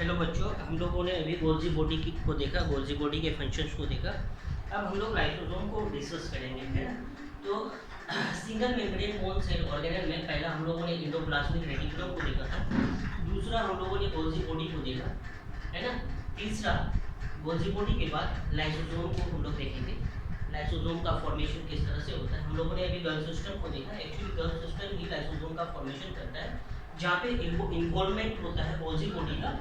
Hello बच्चों, हम लोगों ने अभी गोल्जी बॉडी को देखा, गोल्जी बॉडी के फंक्शंस को देखा। अब हम लोग लाइसोसोम को डिस्कस करेंगे, है ना। तो single membrane bound cell organelle में पहला हम लोगों ने एंडोप्लाज्मिक रेटिकुलम को देखा था, दूसरा हम लोगों ने गोल्जी बॉडी को देखा, है ना। तीसरा गोल्जी बॉडी के बाद लाइसोसोम को हम लोग देखेंगे, लाइसोसोम का फॉर्मेशन किस तरह से होता है। हम लोगों ने अभी गर्ल सिस्टम को देखा, एक्चुअली गर्ल सिस्टम ही लाइसोसोम का फॉर्मेशन करता है, जहाँ पे इन्वॉल्वमेंट होता है गोल्जी बॉडी का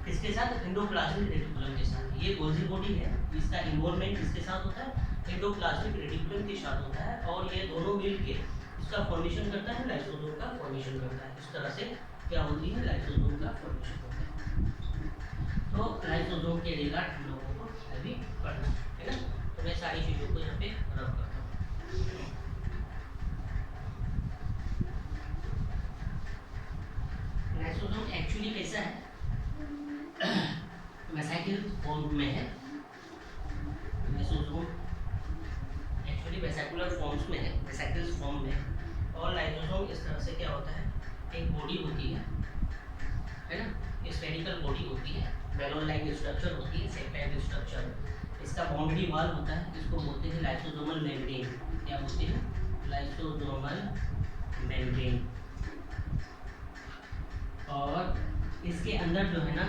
इसके साथ एंडोप्लाज्मिक रेटिकुलम के साथ। ये गोल्जी बॉडी है, इसका इन्वॉल्वमेंट इसके साथ होता है, एंडोप्लाज्मिक रेटिकुलम के साथ होता है, और ये दोनों मिलके इसका फॉर्मेशन करता है, लाइसोसोम का फॉर्मेशन करता है। इस तरह से क्या होती है, लाइसोसोम का फॉर्मेशन होता है। तो लाइसोसोम के रिगार्ड हम लोगों को अभी पढ़ना है ना। तो मैं सारी चीज़ों को यहाँ पे रब करता हूँ। लाइसोसोम एक्चुअली कैसा है, वेसिकल फॉर्म में है। लाइसोसोम एक्चुअली वेसिकुलर फॉर्म्स में है, वेसिकल फॉर्म में। और लाइसोसोम इस तरह से क्या होता है, एक बॉडी होती है ना, स्फेरिकल बॉडी होती है, बैलन लाइक स्ट्रक्चर होती है, सेल टाइप स्ट्रक्चर। इसका बाउंड्री वॉल होता है, इसको बोलते हैं लाइसोसोमल मेम्ब्रेन। क्या बोलते हैं, लाइसोसोमल मेम्ब्रेन। और इसके अंदर जो है ना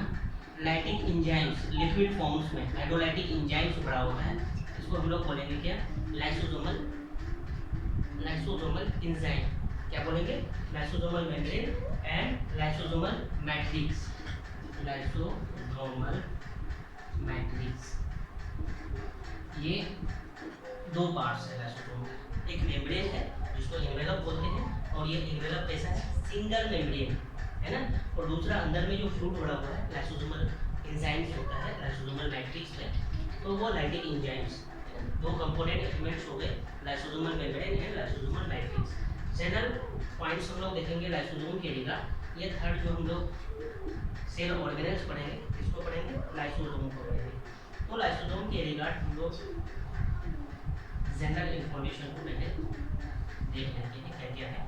लाइटिक एंजाइम्स लिक्विड फॉर्म्स में हाइड्रोलाइटिक एंजाइम्स भरा होता है, इसको हम लोग बोलेंगे क्या, लाइसोसोमल एंजाइम। क्या बोलेंगे, lysosomal membrane and lysosomal matrix. Lysosomal matrix ये दो पार्ट्स है लाइसोसोम का। एक मेम्ब्रेन है जिसको एनवेलप बोलते हैं, और ये एनवेलप कैसा है, सिंगल मेम्ब्रेन है ना। और दूसरा अंदर में जो फ्रूट बड़ा हुआ है लाइसोसोमल एंजाइम्स होता है लाइसोसोमल मैट्रिक्स में, तो वो लाइटिक एंजाइम्स दो कंपोनेंट एलिमेंट्स हो गए, lysosomal membrane and lysosomal matrix. General points हम लोग देखेंगे लाइसोसोम के रिगार्ड। ये थर्ड जो हम लोग सेल ऑर्गेनेल्स पढ़ेंगे, इसको पढ़ेंगे, लाइसोसोम को पढ़ेंगे। तो लाइसोसोम के रिगार्ड हम लोग जनरल इंफॉर्मेशन को पहले देख लेते हैं क्या क्या है।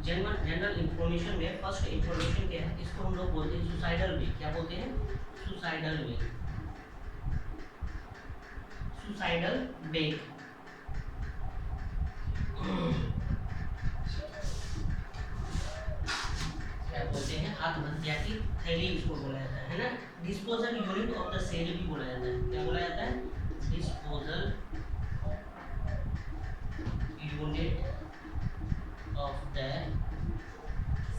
जनरल इंफॉर्मेशन में फर्स्ट इंफॉर्मेशन क्या है, इसको हम लोग बोलते हैं सुसाइडल वे। क्या बोलते हैं, सुसाइडल वे। सुसाइडल वे क्या बोलते हैं, आत्महत्या की थैली इसको बोला जाता है ना। Disposal unit of the cell भी बोला जाता है। क्या बोला जाता है, disposal unit of the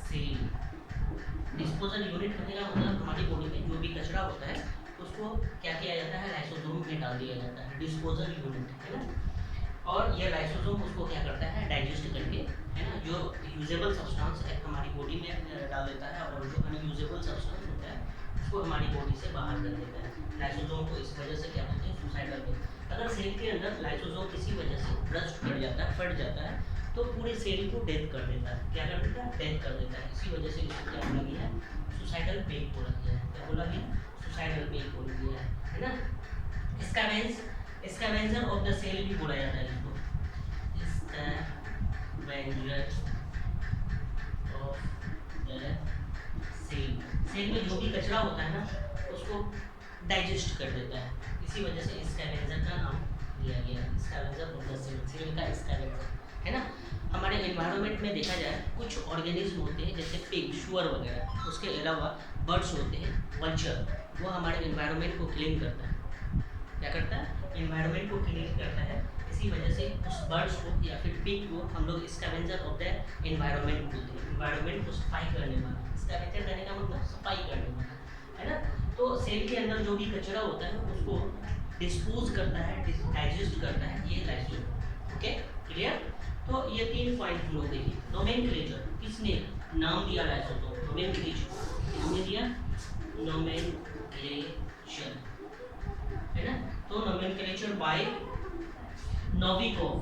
cell. Disposal unit करने का मतलब हमारी बॉडी में जो भी कचरा होता है उसको क्या किया जाता है, लाइसोसोम में डाल दिया जाता है, डिस्पोजल यूनिट है ना। और ये लाइसोसोम उसको क्या करता है, डाइजेस्ट करके, है ना, जो यूजेबल सब्सटेंस है हमारी बॉडी में डाल देता है, और जो अनयूजेबल सब्सटेंस होता है उसको हमारी बॉडी से बाहर कर देता है। लाइसोसोम को इस वजह से क्या बोलते हैं, सुसाइडल वे। अगर सेल के अंदर लाइसोसोम किसी वजह से ब्रस्ट कर जाता है, फट जाता है, तो पूरे सेल को डेथ कर देता है। क्या कर देता है, डेथ कर देता है। इसी वजह से इसको क्या बोला गया है, सुसाइडल पेग बोला गया है। क्या बोला गया, सुसाइडल पेग बोला गया है ना। स्कैवेंजर ऑफ द सेल भी बोला जाता है इसको, scavenger of the cell. Cell में जो भी कचरा होता है ना उसको डाइजेस्ट कर देता है, इसी वजह से स्कैवेंजर का नाम दिया गया है, scavenger of the cell, cell का स्कैवेंजर है ना। हमारे एनवायरनमेंट में देखा जाए कुछ ऑर्गेनिज्म होते हैं जैसे पिग, शुअर वगैरह, उसके अलावा बर्ड्स होते हैं, वल्चर, वो हमारे एनवायरनमेंट को क्लीन करता है। क्या करता है, एनवायरनमेंट को क्लीन करता है। इसी वजह से उस बर्ड्स को या फिर पिग को हम लोग स्कैवेंजर ऑफ द एनवायरनमेंट बोलते हैं, एनवायरनमेंट को सफाई करने वाला। स्कैवेंजर करने का मतलब सफाई करने वाला है ना। तो सेल के अंदर जो भी कचरा होता है उसको डिस्पोज करता है, डाइजेस्ट करता है, ये लाइसोसोम। Okay, clear. तो ये तीन पॉइंट हम लोग देखें। नोमेनक्लेचर, किसने नाम दिया लाइसोसोम, नोमेनक्लेचर किसने दिया, नोमेनक्लेचर है ना। तो नोमेनक्लेचर बाय नोविकोव,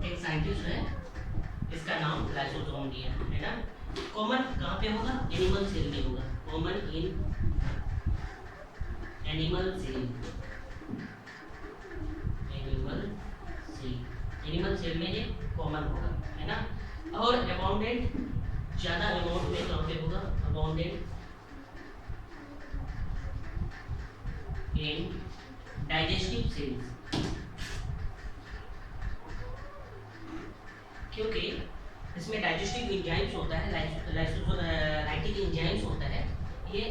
एक साइंटिस्ट है, इसका नाम लाइसोसोम दिया है ना। कॉमन कहाँ पे होगा, एनिमल सेल में होगा, common in animal cell, animal cell में ये कॉमन होगा है ना। और अबाउंडेंट ज़्यादा अमाउंट में कहाँ पे होगा, अबाउंडेड इन डाइजेस्टिव सेल्स, क्योंकि इसमें डाइजेस्टिव एंजाइम्स होता है, लाइटिक एंजाइम्स होता है, ये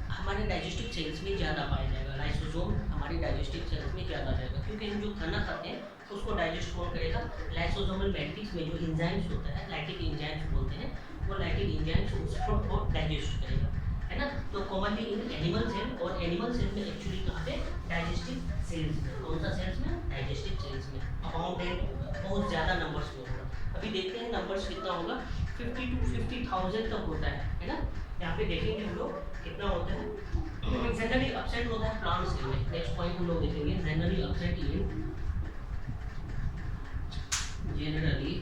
हमारे डाइजेस्टिव सेल्स में ज़्यादा पाया जाएगा। लाइसोसोम हमारे डाइजेस्टिव सेल्स में ज़्यादा जाएगा, क्योंकि हम जो खाना खाते हैं उसको डाइजेस्ट कौन करेगा, लाइसोसोमल मैट्रिक्स में जो एंजाइम्स होता है, लाइटिक एंजाइम्स बोलते हैं, वो लाइटिक एंजाइम्स उस फूड को डाइजेस्ट करेगा, है ना। तो कॉमनली इन एनिमल सेल, और एनिमल सेल में एक्चुअली कहाँ पे, डाइजेस्टिव सेल्स में, कौन सा सेल्स में, डाइजेस्टिव सेल्स में अबाउंडेड, बहुत ज़्यादा नंबर्स में होगा। अभी देखते हैं नंबर्स कितना होगा, 50 to 50,000 तक होता है ना। यहाँ पे देखेंगे हम लोग कितना होता है, जनरली एब्सेंट होता है प्लांट सेल में। नेक्स्ट पॉइंट हम लोग देखेंगे, generally absent in, generally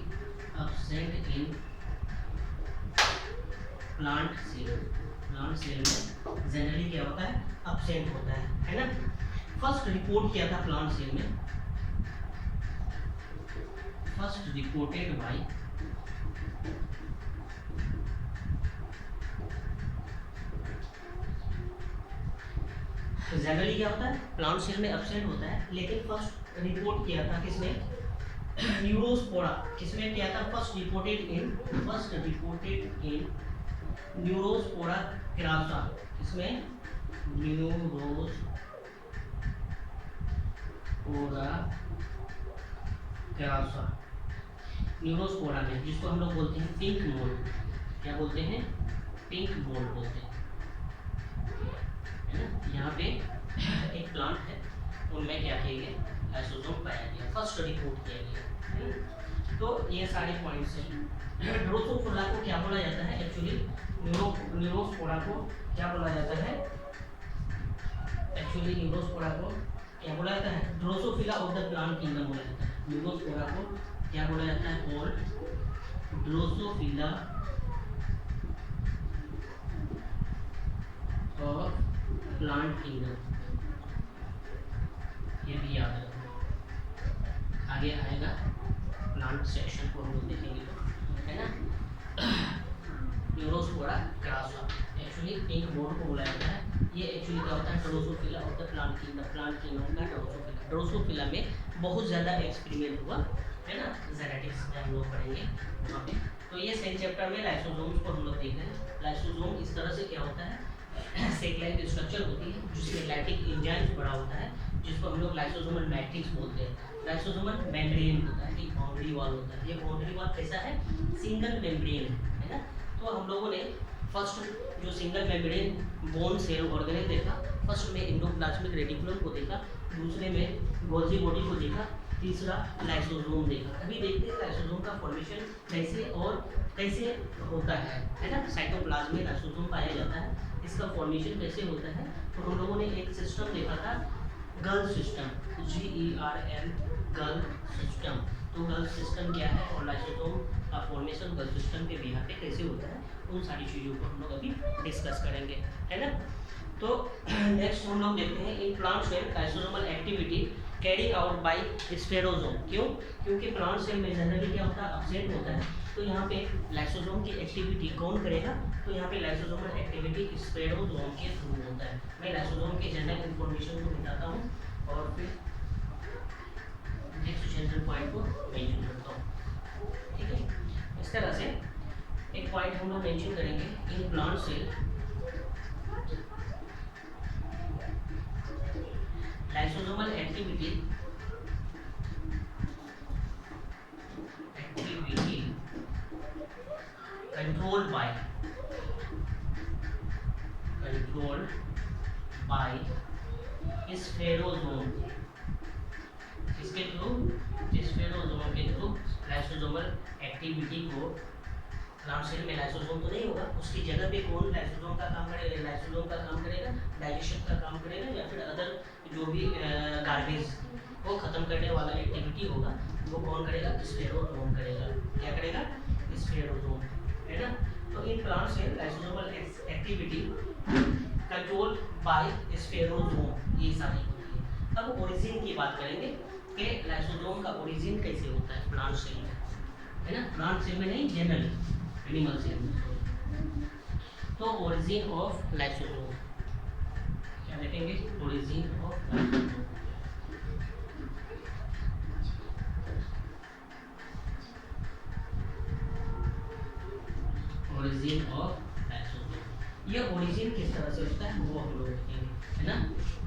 absent in plant cell, plant cell में जनरली क्या होता है, एब्सेंट होता है ना। फर्स्ट रिपोर्ट किया था प्लांट सेल में, फर्स्ट रिपोर्टेड बाय जनरली क्या होता है, प्लांट सेल में एब्सेंट होता है, लेकिन फर्स्ट रिपोर्ट किया था किसने, न्यूरोस्पोरा, किसमें किया था, first reported in Neurospora crassa, किसमें, न्यूरोस्पोरा क्रासा, न्यूरोस्पोरा में, जिसको हम लोग बोलते हैं पिंक मोल्ड, क्या बोलते हैं, पिंक मोल्ड बोलते हैं, है ना। यहाँ पे एक प्लांट है, उनमें क्या किया गया, लाइसोसोम पाया गया, फर्स्ट रिपोर्ट किया गया। तो ये सारे पॉइंट्स हैं। ड्रोसोफिला को क्या बोला जाता है, एक्चुअली न्यूरोस्पोरा को क्या बोला जाता है, एक्चुअली न्यूरोस्पोरा को क्या बोला जाता है, Drosophila of the plant kingdom बोला जाता है। न्यूरोस्पोरा को क्या बोला जाता है, और ड्रोसोफिला ऑफ प्लांट किंगडम, ये भी याद रखो, आगे आएगा प्लांट सेक्शन को हम लोग देखेंगे तो, है ना। Neurospora crassa, actually pink mould को बोला जाता है। ये एक्चुअली क्या होता है, Drosophila of the plant kingdom, plant kingdom का ड्रोसोफिला। ड्रोसोफिला में बहुत ज़्यादा एक्सपेरिमेंट हुआ, है ना, जेनेटिक्स में हम लोग पढ़ेंगे वहाँ पे। तो ये सेकेंड चैप्टर में लाइसोसोम्स को हम लोग देख रहे हैं। लाइसोसोम इस तरह से क्या होता है, सेक लाइक स्ट्रक्चर होती है, जिसमें लाइटिक एंजाइम्स बड़ा होता है, जिसको हम लोग लाइसोसोमल मैट्रिक्स बोलते हैं। लाइसोसोमल मेम्ब्रेन होता है, एक बाउंड्री वॉल होता है। ये बाउंड्री वॉल कैसा है, सिंगल मेम्ब्रेन है ना। तो हम लोगों ने फर्स्ट जो single membrane bound cell organelle देखा, फर्स्ट में एंडोप्लाज्मिक रेटिकुलम को देखा, दूसरे में गोल्जी बॉडी को देखा, तीसरा लाइसोसोम देखा। अभी देखते हैं लाइसोसोम का फॉर्मेशन कैसे और कैसे होता है ना। साइटोप्लाज्म में लाइसोसोम पाया जाता है, इसका फॉर्मेशन कैसे होता है। तो हम लोगों ने एक सिस्टम देखा था, गल सिस्टम, GERL, गल सिस्टम। तो गल सिस्टम क्या है और लाइसोसोम का फॉर्मेशन गल सिस्टम के बिहार पे कैसे होता है, उन सारी चीज़ों को हम लोग अभी डिस्कस करेंगे, है ना। तो नेक्स्ट हम लोग देखते हैं in plant cell lysosomal activity carry out by spherosome. क्यों, क्योंकि प्लांट सेल में जनरली क्या होता है, एब्सेंट होता है। तो यहाँ पे लाइसोसोम की एक्टिविटी कौन करेगा, तो यहाँ पे लाइसोसोमल एक्टिविटी स्फेरोसोम के थ्रू होता है। मैं लाइसोसोम के जनरल इन्फॉर्मेशन को बताता हूँ और फिर नेक्स्ट जनरल पॉइंट को मेंशन करता हूँ, ठीक है। इस तरह से एक पॉइंट हम लोग मेंशन करेंगे in plant cell lysosomal activity controlled by spherosome. इसके थ्रू, स्फेरोसोम के थ्रू लाइसोसोमल एक्टिविटी को, प्लांट सेल में लाइसोसोम तो नहीं होगा, उसकी जगह पे कौन लाइसोसोम का काम करेगा, लाइसोसोम का काम करेगा, डाइजेशन का काम करेगा, या फिर अदर जो भी गार्बेज को खत्म करने वाला एक्टिविटी होगा वो कौन करेगा, स्फेरोसोम करेगा। क्या करेगा, स्फेरोसोम, है ना। तो in plant cell lysosomal activity control by spherosome, ये सारी होती है। अब ओरिजिन की बात करेंगे कि लाइसोसोम का ओरिजिन कैसे होता है प्लांट सेल में, है ना। प्लांट सेल में नहीं, जनरली एनिमल सेल में। तो ओरिजिन ऑफ लाइसोसोम क्या देखेंगे, origin of lysosome. Origin of lysosome, ये ओरिजिन किस तरह से होता है वो हम लोग देखेंगे, है ना।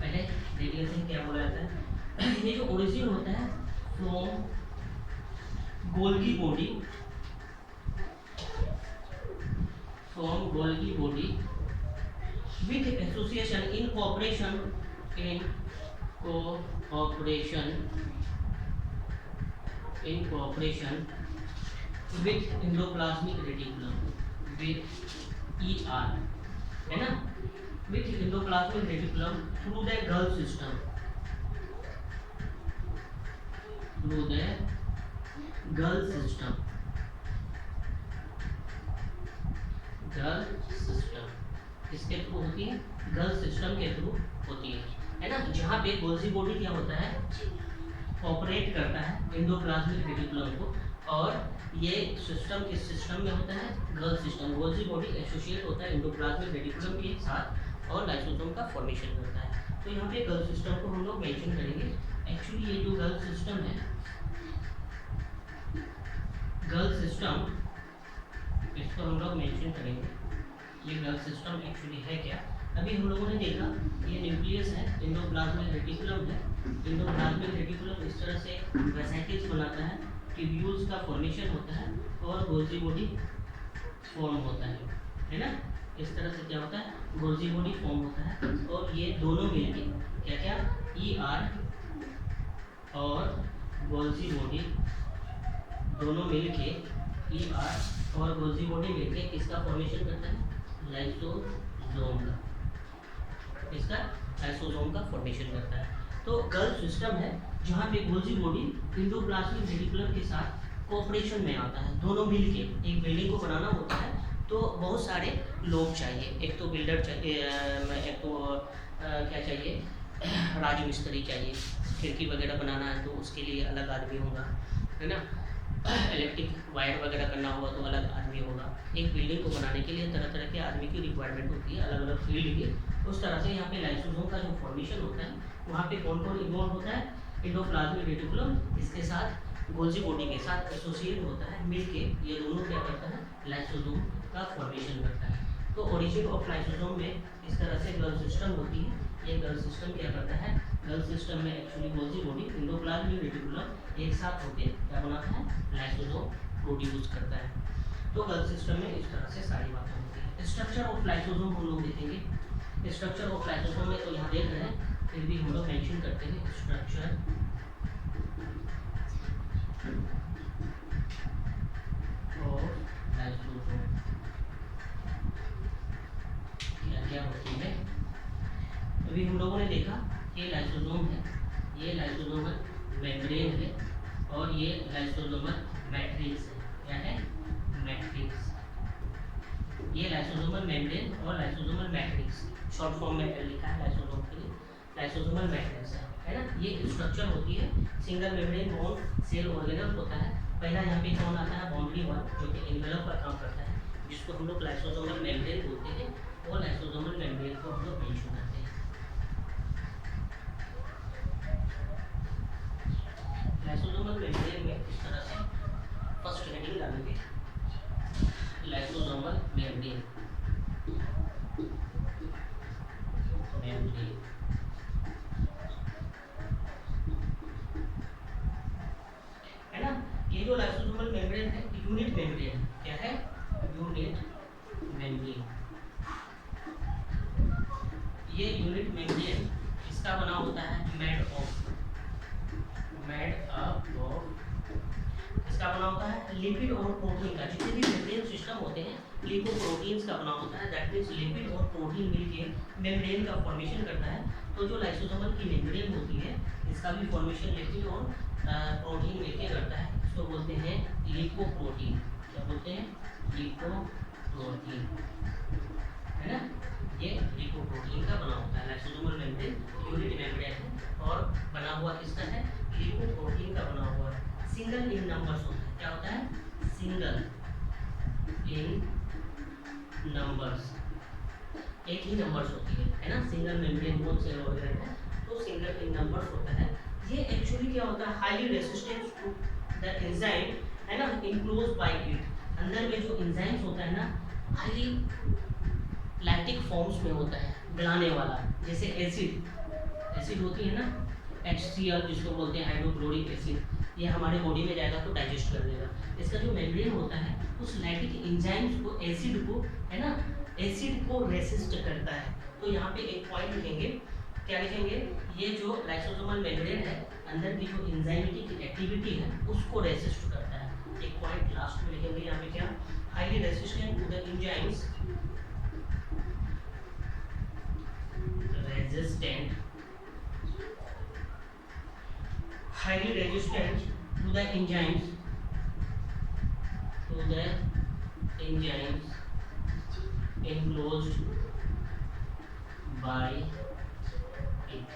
पहले देख लेते हैं क्या बोला जाता है। ये जो ओरिजिन होता है from Golgi body, from Golgi body with association in cooperation with endoplasmic reticulum with ER, है ना, with endoplasmic reticulum through the Gulf system, through the Gulf system, Gulf system किसके थ्रू होती है, गल्फ सिस्टम के through होती है ना। जहाँ पे गोल्जी बॉडी क्या होता है, ऑपरेट करता है एंडोप्लाज्मिक रेटिकुलम को, और ये सिस्टम किस सिस्टम में होता है, gulf system. Golgi body associate होता है एंडोप्लाज्मिक रेटिकुलम के साथ और लाइसोसोम का फॉर्मेशन करता है। तो यहाँ पे गल्फ सिस्टम को हम लोग मेंशन करेंगे। एक्चुअली ये जो गल्फ सिस्टम है, गल्फ सिस्टम इसको हम लोग मेंशन करेंगे। ये गल्फ सिस्टम एक्चुअली है क्या, अभी हम लोगों ने देखा ये न्यूक्लियस है, एंडोप्लाज्मिक रेटिकुलम है। एंडोप्लाज्मिक रेटिकुलम इस तरह से वेसिकल्स बनाता है, ट्यूब्यूल्स का फॉर्मेशन होता है और गोल्जी बॉडी फॉर्म होता है ना। इस तरह से क्या होता है, गोल्जी बॉडी फॉर्म होता है और ये दोनों मिलके क्या क्या, ER और गोल्जी बॉडी दोनों मिलके, ER और गोल्जी बॉडी मिलके किसका फॉर्मेशन करता है, लाइसोसोम का, इसका लाइसोसोम का फॉर्मेशन करता है। तो गल्फ सिस्टम है जहाँ पे गोल्जी बॉडी एंडोप्लाज्मिक रेटिकुलम के साथ कोऑपरेशन में आता है, दोनों मिलके एक बिल्डिंग को बनाना होता है। तो बहुत सारे लोग चाहिए, एक तो बिल्डर चाहिए, एक तो क्या चाहिए, राजमिस्त्री चाहिए, खिड़की वगैरह बनाना है तो उसके लिए अलग आदमी होगा, है ना। इलेक्ट्रिक वायर वगैरह करना होगा तो अलग आदमी होगा। एक बिल्डिंग को बनाने के लिए तरह तरह के आदमी की रिक्वायरमेंट होती है, अलग अलग फील्ड की। उस तरह से यहाँ पे लाइसोसोम का जो फॉर्मेशन होता है वहाँ पे कौन कौन इन्वॉल्व होता है, एंडोप्लाज्मिक रेटिकुलम इसके साथ गोल्जी बॉडी के साथ एसोसिएट होता है, मिलके ये दोनों क्या करता है, लाइसोसोम का फॉर्मेशन करता है। तो ओरिजिन ऑफ लाइसोसोम में इस तरह से गल्फ सिस्टम होती है। ये गल्फ सिस्टम क्या करता है, गल्फ सिस्टम में actually Golgi body endoplasmic reticulum एक साथ होकर क्या बनाता है, लाइसोसोम प्रोड्यूस करता है। तो गल्फ सिस्टम में इस तरह से सारी बातें होती है। स्ट्रक्चर ऑफ लाइसोसोम हम लोग देखेंगे। स्ट्रक्चर ऑफ लाइसोसोम में तो यहाँ देख रहे हैं, फिर भी हम लोग मेंशन करते हैं स्ट्रक्चर ऑफ लाइसोसोम क्या क्या होती है। अभी हम लोगों ने देखा कि लाइसोसोम है, ये लाइसोसोमल मेम्ब्रेन है और ये लाइसोसोमल मैट्रिक्स है। क्या है, मैट्रिक्स। ये लाइसोसोमल मेम्ब्रेन और लाइसोसोमल मैट्रिक्स शॉर्ट फॉर्म में लिखा है लाइसोसोम के लिए, लाइसोसोमल मैट्रिक्स है ना। ये स्ट्रक्चर होती है, single membrane bound cell organelle होता है। पहला यहाँ पे कौन आता है, बाउंड्री वॉल, जो कि एनवेलप का काम करता है, जिसको हम लोग लाइसोसोमल मेम्ब्रेन बोलते हैं, और लाइसोसोमल मेम्ब्रेन को हम लोग मेंशन करते हैं। लाइसोसोमल मेम्ब्रेन में इस तरह से फर्स्ट हेडिंग डालेंगे, लाइसोसोमल मेम्ब्रेन, मेम्ब्रेन है ना। ये जो लाइसोसोमल मेम्ब्रेन है यूनिट मेम्ब्रेन, क्या है, यूनिट मेम्ब्रेन। ये यूनिट मेम्ब्रेन इसका बना होता है मेड अप इसका बना होता है लिपिड और प्रोटीन का। जितने भी मेम्ब्रेन सिस्टम होते हैं लिपोप्रोटीन्स का बना होता है, दैट मींस लिपिड और प्रोटीन मिलके मेम्ब्रेन का फॉर्मेशन करता है। तो जो लाइसोसोमल की मेम्ब्रेन होती है इसका भी फॉर्मेशन लिपिड और प्रोटीन मिलके करता है, इसको बोलते हैं लिपोप्रोटीन। क्या बोलते हैं, लिपोप्रोटीन, है ना। ये लिपोप्रोटीन का बना होता है। लाइसोसोमल मेम्ब्रेन यूनिट मेम्ब्रेन है और बना हुआ किसका है, लिपोप्रोटीन का बना हुआ है। सिंगल इन नंबर्स होता है, क्या होता है, सिंगल इन नंबर्स, एक ही नंबर्स होती है ना, single membrane bound cell organelle है तो सिंगल इन नंबर्स होता है। ये एक्चुअली क्या होता है, highly resistant to the enzyme है ना, इनक्लोज बाय इट। अंदर में जो एंजाइम्स होता है ना हाईली लैक्टिक फॉर्म्स में होता है, गलाने वाला, जैसे एसिड होती है ना, HCl जिसको बोलते हैं हाइड्रोक्लोरिक एसिड, ये हमारे बॉडी में जाएगा तो डाइजेस्ट कर देगा। इसका जो मेम्ब्रेन होता है उस लैक्टिक एंजाइम्स को, एसिड को है ना, एसिड को रेसिस्ट करता है। तो यहाँ पे एक पॉइंट लिखेंगे, क्या लिखेंगे, ये जो लाइसोसोमल मेम्ब्रेन है अंदर की जो एंजाइमेटिक एक्टिविटी है उसको रेसिस्ट करता है। एक पॉइंट लास्ट में लिखेंगे यहाँ पे, क्या, highly resistant to the enzymes, resistant, highly resistant to the enzymes, enclosed by it।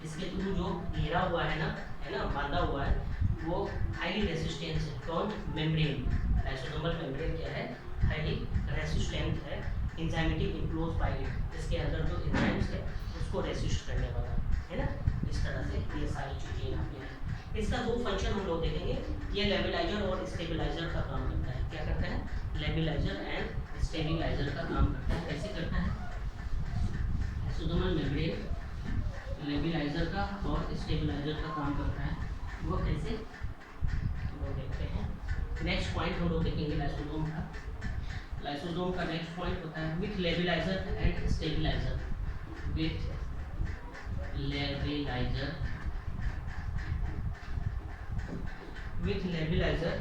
इसके थ्रू जो घेरा हुआ है ना, बांधा हुआ है, वो हाईली रेसिस्टेंस है। कौन, मेम्ब्रेन, लाइसोसोमल मेम्ब्रेन क्या है, हाईली रेसिस्टेंट है, एंजाइमेटिक इनक्लोज बाय इट, इसके अंदर जो एंजाइम्स है उसको रेसिस्ट करने वाला है ना। इस तरह से ये सारी चीज़ें यहाँ पे हैं। इसका दो फंक्शन हम लोग देखेंगे, ये लेवलाइजर और स्टेबलाइजर का काम करता है। क्या करता है, लेवलाइजर एंड स्टेबलाइजर का काम करता है। कैसे करता है, लाइसोसोमल मेम्ब्रेन लेवलाइजर का और स्टेबलाइजर का काम करता है, वो कैसे, वो देखते हैं। नेक्स्ट पॉइंट हम लोग देखेंगे लाइसोसोम का। लाइसोसोम का नेक्स्ट पॉइंट होता है with labilizer and stabilizer, with levellizer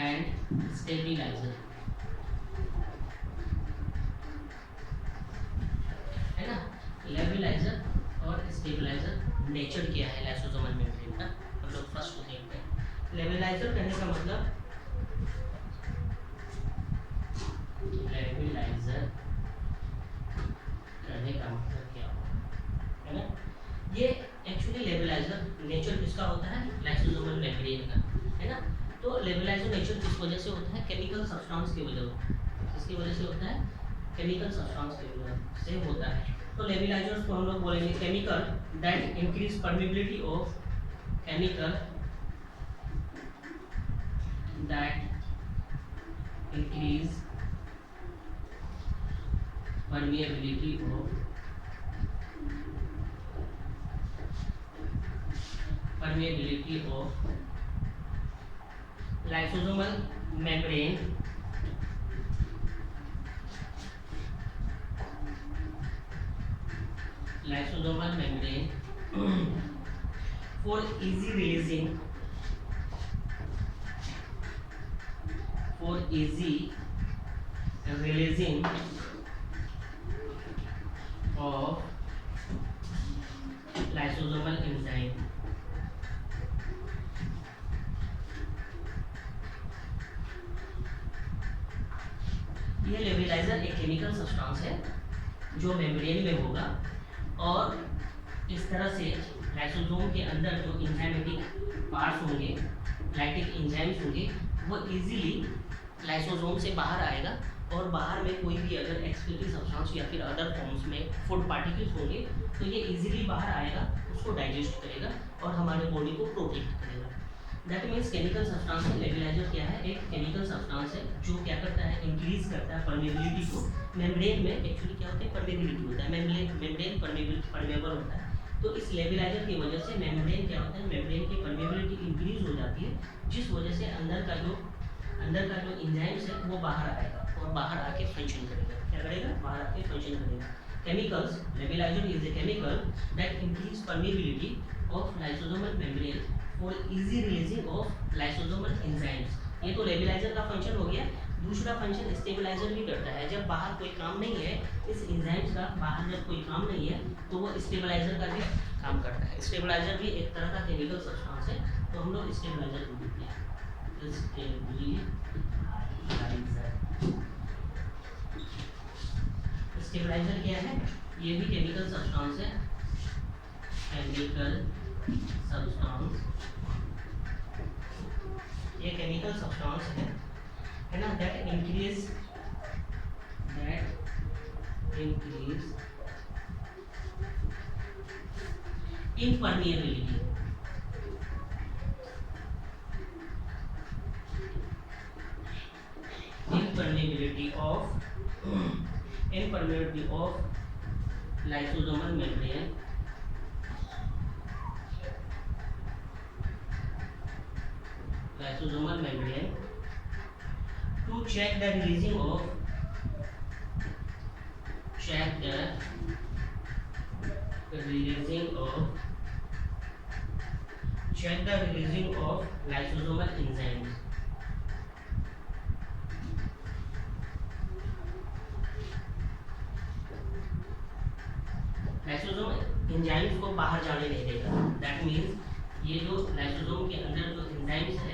and stabilizer, है ना। लेवलाइजर और स्टेबलाइजर नेचर क्या है लाइसोसोमल मेम्ब्रेन का, हम लोग फर्स्ट देखते हैं। लेवलाइजर कहने का मतलब, लेवलाइजर करने का मतलब क्या है ना, ये एक्चुअली लेवलाइजर नेचर किसका होता है, लाइसोसोमल मेम्ब्रेन का, है ना। तो लेवलाइजर नेचर किस वजह से होता है, केमिकल सब्सटेंस की वजह होता है। किसकी वजह से होता है, केमिकल सब्सटेंस की वजह से होता है। तो लेवलाइजर्स को हम लोग बोलेंगे chemical that increase permeability of, chemical that increase permeability of lysosomal membrane for easy releasing of lysosomal enzyme। ये लेवलाइजर एक केमिकल सब्सटेंस है जो मेम्ब्रेन में होगा, और इस तरह से लाइसोसोम के अंदर जो एंजाइमेटिक पार्ट्स होंगे, लैक्टिक एंजाइम्स होंगे, वो इजीली लाइसोसोम से बाहर आएगा, और बाहर में कोई भी अगर एक्सक्रीटरी सब्सटेंस या फिर अदर फॉर्म्स में फूड पार्टिकल्स होंगे तो ये इजीली बाहर आएगा, उसको डाइजेस्ट करेगा और हमारे बॉडी को प्रोटेक्ट करेगा। दैट मीन्स केमिकल सब्सटेंस है। लेवलाइजर क्या है, एक केमिकल सब्सटेंस है जो क्या करता है, इंक्रीज करता है परमेबिलिटी को। मेम्ब्रेन में एक्चुअली क्या होता है, परमेबिलिटी होता है, मेम्ब्रेन परमेबल होता है। तो इस लेवलाइजर की वजह से मेम्ब्रेन क्या होता है, मेम्ब्रेन की परमेबिलिटी इंक्रीज हो जाती है, जिस वजह से अंदर का जो एंजाइम्स है वो बाहर आएगा और बाहर आके फंक्शन करेगा। क्या करेगा, बाहर आके फंक्शन करेगा। Chemicals, labilizer is a chemical that increase permeability of lysosomal membrane for easy releasing of lysosomal enzymes. ये तो लेवलाइजर का फंक्शन हो गया। दूसरा फंक्शन स्टेबलाइजर भी करता है। जब बाहर कोई काम नहीं है, इस एंजाइम्स का बाहर जब कोई काम नहीं है तो वो स्टेबलाइजर का भी काम करता है। स्टेबलाइजर भी एक तरह का केमिकल सब्सटेंस है, तो हम लोग स्टेबलाइजर को देखते हैं। स्टेबलाइजर क्या है, ये भी केमिकल सब्सटेंस है, केमिकल सब्सटेंस, ये केमिकल सब्सटेंस है है ना, that increase impermeability impermeability of impermeability of lysosomal membrane to check the releasing of lysosomal enzymes. Lysosome enzymes को बाहर जाने नहीं देगा। दैट मीन्स ये जो लाइसोसोम के अंदर जो एंजाइम्स है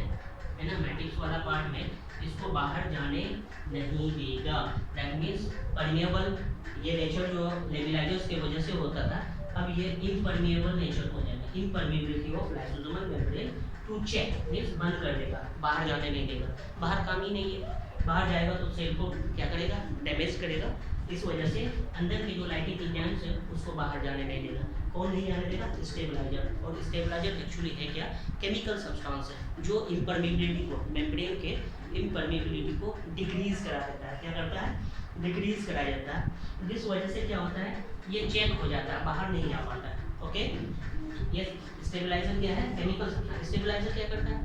ना, मैट्रिक्स वाला पार्ट में, इसको बाहर जाने नहीं देगा। दैट मीन्स परमिएबल, ये नेचर जो लेविलाइजर्स की वजह से होता था, अब ये इम्परमिएबल नेचर हो जाएगा। Impermeability of lysosomal membrane to check means बंद कर देगा, बाहर जाने नहीं देगा। बाहर काम ही नहीं है, बाहर जाएगा तो सेल को क्या करेगा, डैमेज करेगा। इस वजह से अंदर के जो लाइटिक एंजाइम्स है उसको बाहर जाने नहीं देगा। कौन नहीं जाने देगा? स्टेबलाइजर। और स्टेबलाइजर एक्चुअली है क्या? केमिकल सब्सटेंस है जो इम्परमिएबिलिटी को, मेम्ब्रेन के इम्परमिएबिलिटी को डिक्रीज करा देता है। क्या करता है? डिक्रीज करा जाता है। जिस वजह से क्या होता है, ये चेक हो जाता है, बाहर नहीं आ पाता है। ओके, ये स्टेबलाइजर क्या है? Chemical substance. स्टेबलाइजर क्या करता है?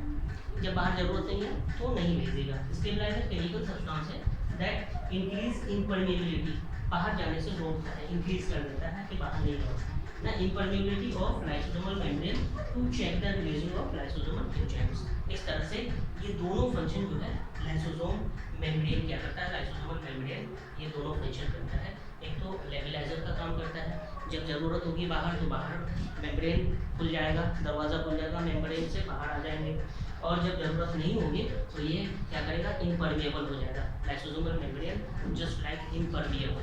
जब बाहर जरूरत नहीं है तो नहीं भेजेगा। स्टेबलाइजर केमिकल सब्सटेंस है दैट इंक्रीज इम्परमिएबिलिटी, बाहर जाने से रोकता है, इंक्रीज कर देता है कि बाहर नहीं जाओ ना। Impermeability of lysosomal membrane to check the releasing of lysosomal enzymes. इस तरह से ये दोनों फंक्शन जो है लाइसोसोम मेम्ब्रेन क्या करता है, लाइसोसोमल मेम्ब्रेन ये दोनों फंक्शन करता है। एक तो लेविलाइजर का काम करता है, जब ज़रूरत होगी बाहर तो बाहर मेम्ब्रेन खुल जाएगा, दरवाज़ा खुल जाएगा, मेम्ब्रेन से बाहर आ जाएंगे। और जब ज़रूरत नहीं होगी तो ये क्या करेगा, इम्परमिएबल हो जाएगा। Lysosomal membrane just like impermeable.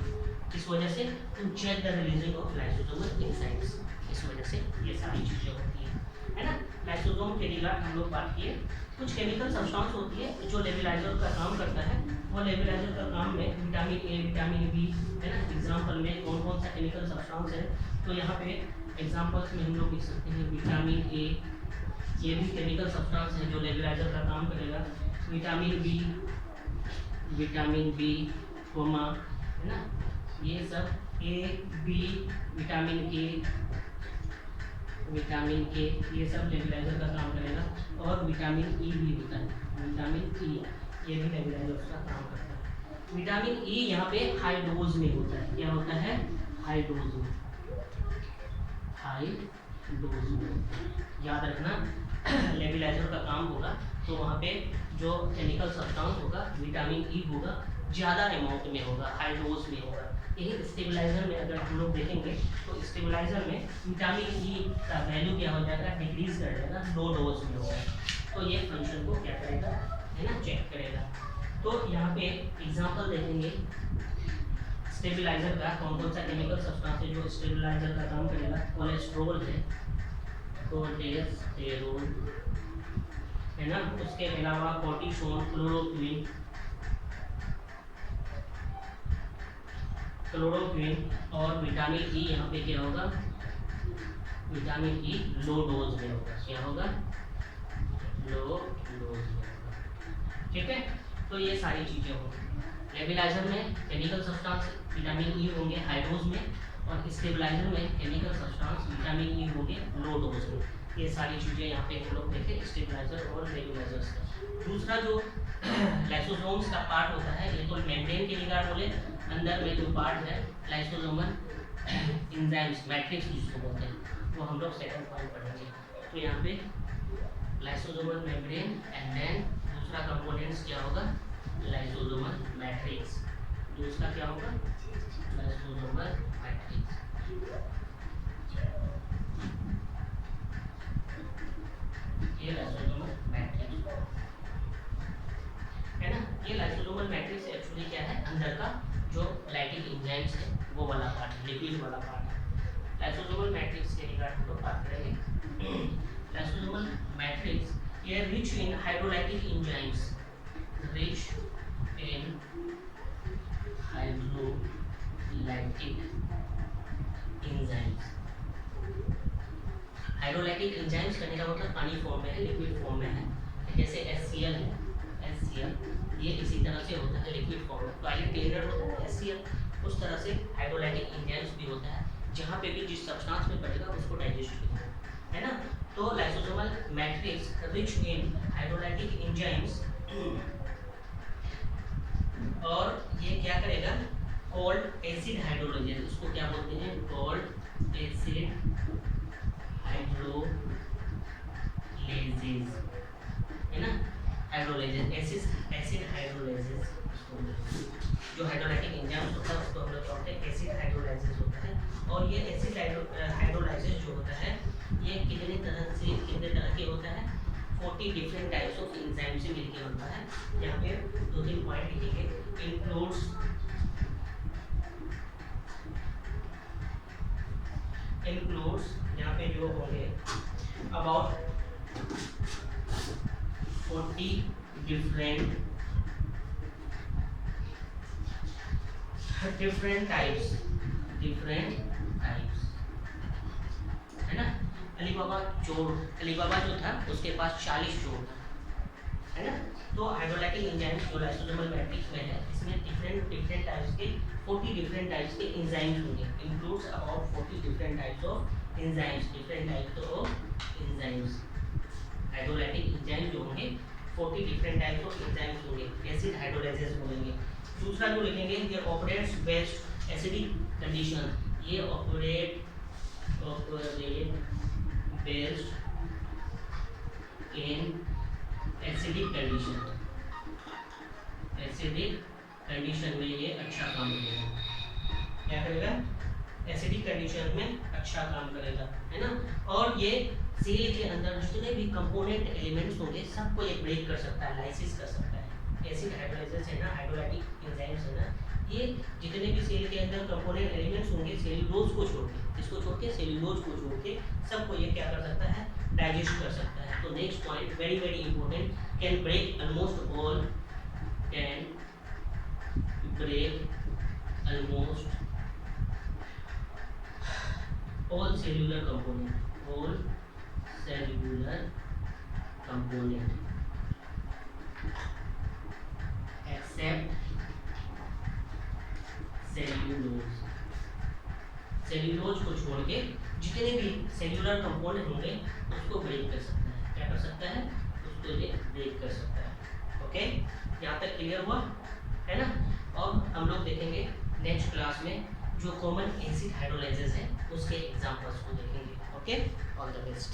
इस वजह से to check the releasing of lysosomal enzymes, इस वजह से ये सारी चीज़ें होती हैं, है ना। लाइसोसोम के रिगार्ड हम लोग बात किए। कुछ केमिकल सब्सटेंस होती है जो लेविलाइजर का काम करता है। वो लेविलाइजर का काम में विटामिन ए, विटामिन बी, है ना। एग्जाम्पल में कौन कौन सा केमिकल सब्सटेंस है, तो यहाँ पे एग्जाम्पल्स में हम लोग लिख सकते हैं विटामिन ए, ये भी केमिकल सब्सटेंस है जो लेविलाइजर का काम करेगा। विटामिन बी कोमा, है ना, ये सब ए बी, विटामिन के ये सब लेविलाइजर का काम करेगा। और विटामिन ई भी होता है, विटामिन ई ये भी लेविलाइजर का काम करता है। विटामिन ई यहाँ पे हाई डोज में होता है। क्या होता है? हाई डोज में, याद रखना। लेविलाइजर का काम होगा तो वहाँ पे जो केमिकल सब्सटेंस होगा विटामिन ई होगा, ज़्यादा अमाउंट में होगा, हाई डोज में होगा। यही स्टेबलाइजर में अगर हम लोग देखेंगे तो स्टेबलाइजर में विटामिन ई का वैल्यू क्या हो जाएगा, डिक्रीज कर जाएगा, लो डोज में होगा। तो ये फंक्शन को क्या करेगा, है ना, चेक करेगा। तो यहाँ पे एग्जांपल देखेंगे स्टेबलाइजर का, कौन कौन सा केमिकल सब्सटेंस है जो स्टेबलाइजर का काम करेगा। कोलेस्ट्रॉल है, कोलेस्टेरोल, है ना। उसके अलावा कॉर्टिसोन, क्लोरोक्विन और विटामिन ई। यहाँ पे क्या होगा, विटामिन ई लो डोज में होगा। क्या होगा? लो डोज में होगा। ठीक है, तो ये सारी चीज़ें होंगी। लेविलाइजर में केमिकल सब्सटेंस विटामिन ई होंगे हाई डोज में, और स्टेबलाइजर में केमिकल सब्सटेंस विटामिन ई होंगे लो डोज में। ये सारी चीज़ें यहाँ पे हम लोग देखें स्टेबलाइजर और लेविलाइजर्स का। दूसरा जो लाइसोसोम्स का पार्ट होता है, ये तो मेम्ब्रेन के रिगार्ड बोले, अंदर में जो पार्ट है लाइसोसोमल एंजाइम्स मैट्रिक्स जिसको बोलते हैं, वो हम लोग सेकंड पॉइंट पढ़ेंगे। तो यहाँ पे लाइसोसोमल मेम्ब्रेन एंड देन दूसरा कंपोनेंट्स क्या होगा, लाइसोसोमल मैट्रिक्स। दूसरा क्या होगा, लाइसोसोमल मैट्रिक्स। ये लाइसोसोमल मैट्रिक्स है ना। ये लाइसोसोमल मैट्रिक्स एक्चुअली क्या है, अंदर का जो लाइटिक एंजाइम्स है वो वाला पार्ट है, लिपिड वाला पार्ट है। लाइसोसोमल मैट्रिक्स के रिगार्ड हम लोग बात करेंगे। लाइसोसोमल मैट्रिक्स ये rich in hydrolytic enzymes, rich in hydrolytic enzymes. Hydrolytic enzymes करने का मतलब पानी फॉर्म में है, लिक्विड फॉर्म में है, जैसे HCl है, HCl ये इसी तरह से होता है लिक्विड फॉर्म में। टॉयलेट क्लीनर होता है HCl, उस तरह से हाइड्रोलैक्टिक एंजाइम्स भी होता है, जहाँ पे भी जिस सब्सटेंस में पड़ेगा उसको डाइजेस्ट करेगा, है ना। तो lysosomal matrix rich in hydrolytic enzymes, और ये क्या करेगा, कोल्ड एसिड हाइड्रोलाइजेज, उसको क्या बोलते हैं, कोल्ड एसिड हाइड्रोलाइजेज, है ना, हाइड्रोलाइजेज, एसिड हाइड्रोलाइजेज उसको बोलते हैं। जो हाइड्रोलैक्टिक एंजाइम्स होता है उसको हम लोग कहते हैं एसिड हाइड्रोलाइजेज होता है। और ये एसिड हाइड्रोलाइजेज जो होता है ये कितने तरह के होता है, 40 डिफरेंट टाइप्स ऑफ एंजाइम से मिलकर बनता है। यहाँ पे 2-3 पॉइंट लिखेंगे, इंक्लूड्स यहाँ पे जो होंगे अबाउट 40 डिफरेंट टाइप्स, है ना। अलीबाबा जो था उसके पास 40 चोर था, है ना। तो हाइड्रोलैक्टिक एंजाइम्स जो लाइसोसोमल मैट्रिक्स में है, इसमें डिफरेंट टाइप्स के 40 डिफरेंट टाइप्स के एंजाइम्स होंगे, includes about 40 different types of enzymes, hydrolytic enzyme जो होंगे 40 डिफरेंट टाइप्स ऑफ एंजाइम्स होंगे, एसिड हाइड्रोलाइजेज बोलेंगे। दूसरा जो लिखेंगे, ये ऑपरेट्स बेस्ट एसिडिक कंडीशन, ये operate based in acidic condition में ये अच्छा काम करेगा। क्या करेगा, एसिडिक कंडीशन में अच्छा काम करेगा, है ना। और ये सेल के अंदर जितने भी कंपोनेंट एलिमेंट्स होंगे सबको ये ब्रेक कर सकता है, लाइसिस कर सकता है। एसिड हाइड्रोलाइजेज है ना, हाइड्रोलैक्टिक एंजाइम्स है ना, ये जितने भी सेल के अंदर कंपोनेंट एलिमेंट्स होंगे सेल्यूलोज को छोड़ के, इसको छोड़ के सेल्यूलोज को छोड़ के सबको ये क्या कर सकता है, डाइजेस्ट कर सकता है। तो next point very very important, can break almost all cellular component except cellulose को छोड़ के जितने भी सेल्यूलर कंपोनेंट होंगे उसको ब्रेक कर सकता है। क्या कर सकता है, उसको ये ब्रेक कर सकता है। ओके, यहाँ तक क्लियर हुआ, है ना। और हम लोग देखेंगे नेक्स्ट क्लास में जो कॉमन एसिड हाइड्रोलाइजेज है उसके एग्जांपल्स को देखेंगे। Okay, all the best.